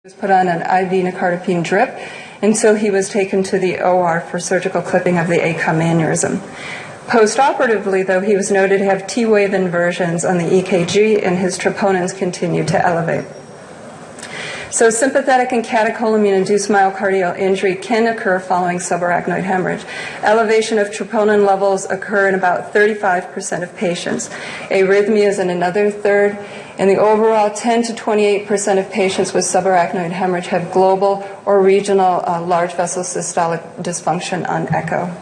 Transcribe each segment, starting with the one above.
Was put on an IV nicardipine drip until he was taken to the OR for surgical clipping of the ACOM aneurysm. Post-operatively, though, he was noted to have T-wave inversions on the EKG, and his troponins continued to elevate. So sympathetic and catecholamine-induced myocardial injury can occur following subarachnoid hemorrhage. Elevation of troponin levels occur in about 35% of patients. Arrhythmias in another third, and the overall 10 to 28% of patients with subarachnoid hemorrhage have global or regional large vessel systolic dysfunction on echo.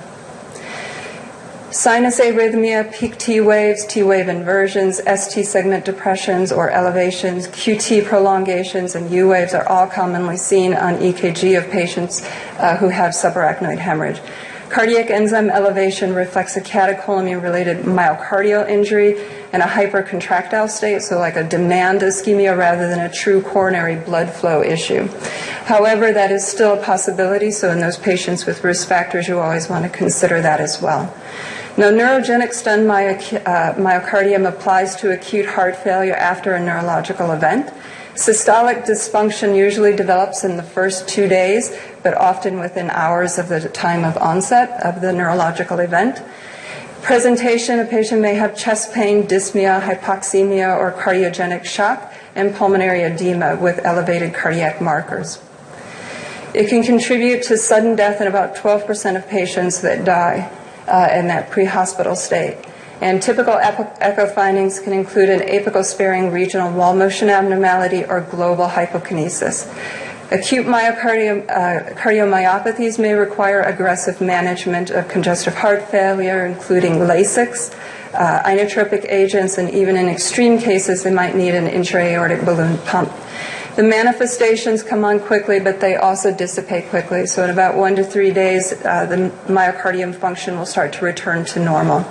Sinus arrhythmia, peak T-waves, T-wave inversions, ST segment depressions or elevations, QT prolongations, and U-waves are all commonly seen on EKG of patients who have subarachnoid hemorrhage. Cardiac enzyme elevation reflects a catecholamine-related myocardial injury and a hypercontractile state, so like a demand ischemia rather than a true coronary blood flow issue. However, that is still a possibility, so in those patients with risk factors, you always want to consider that as well. Now, neurogenic stunned myocardium applies to acute heart failure after a neurological event. Systolic dysfunction usually develops in the first 2 days, but often within hours of the time of onset of the neurological event. Presentation, a patient may have chest pain, dyspnea, hypoxemia, or cardiogenic shock, and pulmonary edema with elevated cardiac markers. It can contribute to sudden death in about 12% of patients that die in that pre-hospital state. And typical echo findings can include an apical-sparing regional wall motion abnormality or global hypokinesis. Acute cardiomyopathies may require aggressive management of congestive heart failure, including Lasix, inotropic agents, and even in extreme cases, they might need an intra-aortic balloon pump. The manifestations come on quickly, but they also dissipate quickly. So in about 1 to 3 days, the myocardium function will start to return to normal.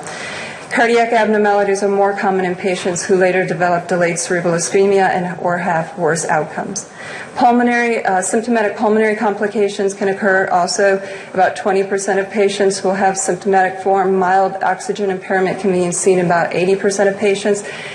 Cardiac abnormalities are more common in patients who later develop delayed cerebral ischemia or have worse outcomes. Symptomatic pulmonary complications can occur also. About 20% of patients will have symptomatic form. Mild oxygen impairment can be seen in about 80% of patients.